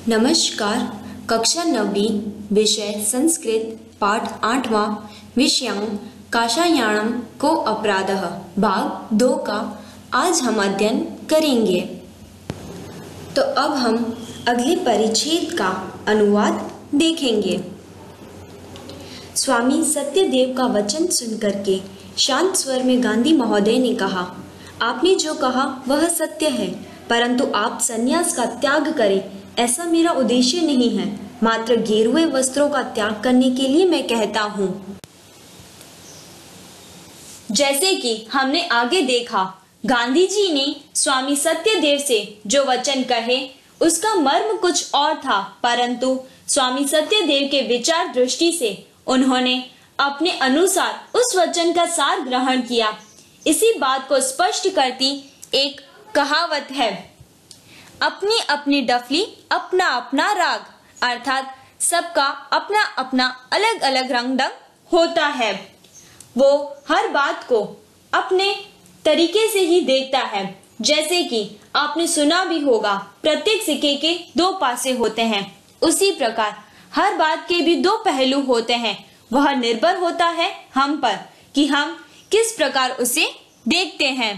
नमस्कार। कक्षा 9वीं विषय संस्कृत पाठ 8वां विषयं काषायाणं को अपराधः भाग 2 का आज हम अध्ययन करेंगे। तो अब हम अगले परिच्छेद का अनुवाद देखेंगे। स्वामी सत्यदेव का वचन सुनकर के शांत स्वर में गांधी महोदय ने कहा, आपने जो कहा वह सत्य है, परंतु आप संन्यास का त्याग करें ऐसा मेरा उद्देश्य नहीं है। मात्र गेरुए वस्त्रों का त्याग करने के लिए मैं कहता हूँ। जैसे कि हमने आगे देखा, गांधी जी ने स्वामी सत्यदेव से जो वचन कहे उसका मर्म कुछ और था, परंतु स्वामी सत्यदेव के विचार दृष्टि से उन्होंने अपने अनुसार उस वचन का सार ग्रहण किया। इसी बात को स्पष्ट करती एक कहावत है, अपनी अपनी डफली अपना अपना राग, अर्थात सबका अपना अपना अलग अलग रंग होता है। वो हर बात को अपने तरीके से ही देखता है। जैसे कि आपने सुना भी होगा, प्रत्येक सिक्के के 2 पासे होते हैं। उसी प्रकार हर बात के भी 2 पहलू होते हैं। वह निर्भर होता है हम पर कि हम किस प्रकार उसे देखते हैं।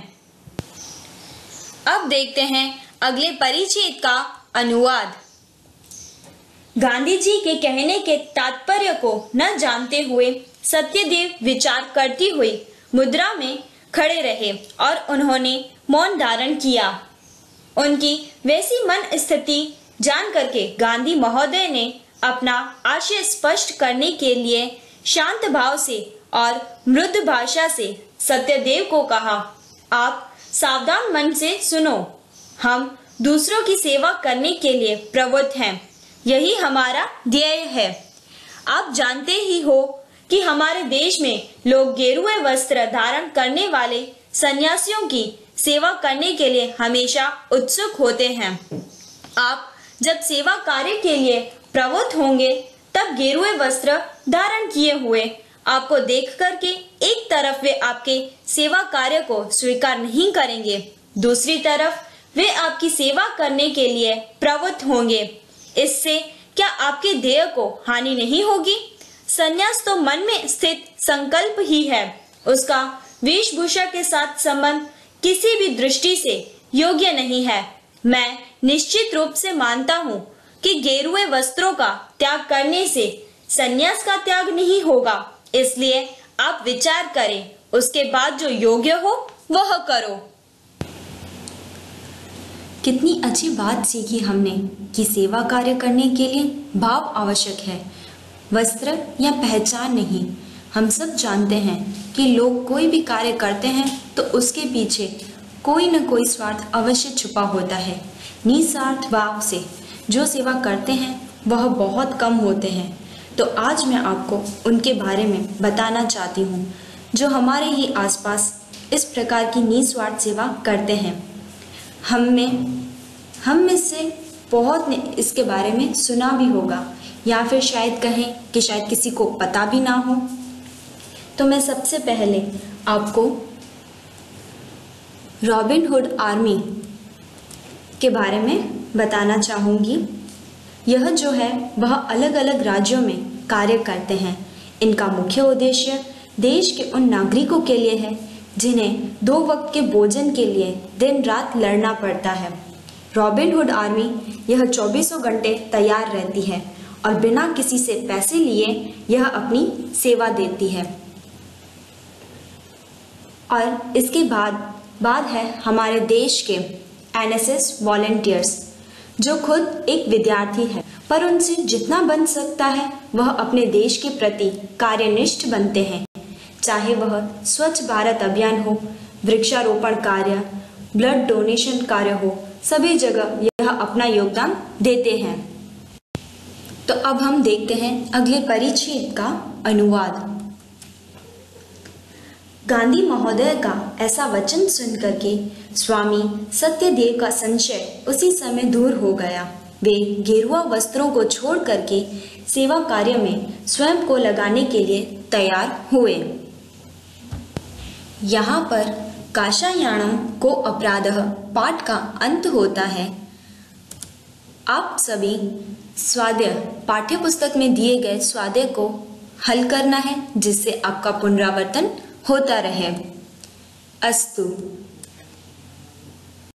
अब देखते हैं अगले परिच्छेद का अनुवाद। गांधी जी के कहने के तात्पर्य को न जानते हुए सत्यदेव विचार करती हुई मुद्रा में खड़े रहे और उन्होंने मौन धारण किया। उनकी वैसी मन स्थिति जान करके गांधी महोदय ने अपना आशय स्पष्ट करने के लिए शांत भाव से और मृदु भाषा से सत्यदेव को कहा, आप सावधान मन से सुनो। हम दूसरों की सेवा करने के लिए प्रवृत्त हैं, यही हमारा ध्येय है। आप जानते ही हो कि हमारे देश में लोग गेरुए वस्त्र धारण करने वाले सन्यासियों की सेवा करने के लिए हमेशा उत्सुक होते हैं। आप जब सेवा कार्य के लिए प्रवृत्त होंगे तब गेरुए वस्त्र धारण किए हुए आपको देख करके एक तरफ वे आपके सेवा कार्य को स्वीकार नहीं करेंगे, दूसरी तरफ वे आपकी सेवा करने के लिए प्रवृत्त होंगे। इससे क्या आपके ध्येय को हानि नहीं होगी? संन्यास तो मन में स्थित संकल्प ही है। उसका वेशभूषा के साथ संबंध किसी भी दृष्टि से योग्य नहीं है। मैं निश्चित रूप से मानता हूँ कि गेरुए वस्त्रों का त्याग करने से संन्यास का त्याग नहीं होगा। इसलिए आप विचार करें, उसके बाद जो योग्य हो वह करो। कितनी अच्छी बात सीखी हमने कि सेवा कार्य करने के लिए भाव आवश्यक है, वस्त्र या पहचान नहीं। हम सब जानते हैं कि लोग कोई भी कार्य करते हैं तो उसके पीछे कोई न कोई स्वार्थ अवश्य छुपा होता है। निस्वार्थ भाव से जो सेवा करते हैं वह बहुत कम होते हैं। तो आज मैं आपको उनके बारे में बताना चाहती हूँ जो हमारे ही आसपास इस प्रकार की निस्वार्थ सेवा करते हैं। हम में से बहुत ने इसके बारे में सुना भी होगा, या फिर शायद कहें कि शायद किसी को पता भी ना हो। तो मैं सबसे पहले आपको रॉबिन हुड आर्मी के बारे में बताना चाहूँगी। यह जो है वह अलग अलग राज्यों में कार्य करते हैं। इनका मुख्य उद्देश्य देश के उन नागरिकों के लिए है जिन्हें 2 वक्त के भोजन के लिए दिन रात लड़ना पड़ता है। रॉबिन हुड आर्मी यह 24 घंटे तैयार रहती है और बिना किसी से पैसे लिए यह अपनी सेवा देती है। और इसके बाद है हमारे देश के NSS वॉलंटियर्स, जो खुद एक विद्यार्थी है, पर उनसे जितना बन सकता है वह अपने देश के प्रति कार्यनिष्ठ बनते हैं। चाहे वह स्वच्छ भारत अभियान हो, वृक्षारोपण कार्य, ब्लड डोनेशन कार्य हो, सभी जगह यह अपना योगदान देते हैं। तो अब हम देखते हैं अगले परिच्छेद का अनुवाद। गांधी महोदय का ऐसा वचन सुनकर के स्वामी सत्यदेव का संशय उसी समय दूर हो गया। वे गेरुआ वस्त्रों को छोड़ करके सेवा कार्य में स्वयं को लगाने के लिए तैयार हुए। यहाँ पर काषायाणं को अपराधः पाठ का अंत होता है। आप सभी स्वाध्याय पाठ्य पुस्तक में दिए गए स्वाध्याय को हल करना है, जिससे आपका पुनरावर्तन होता रहे। अस्तु।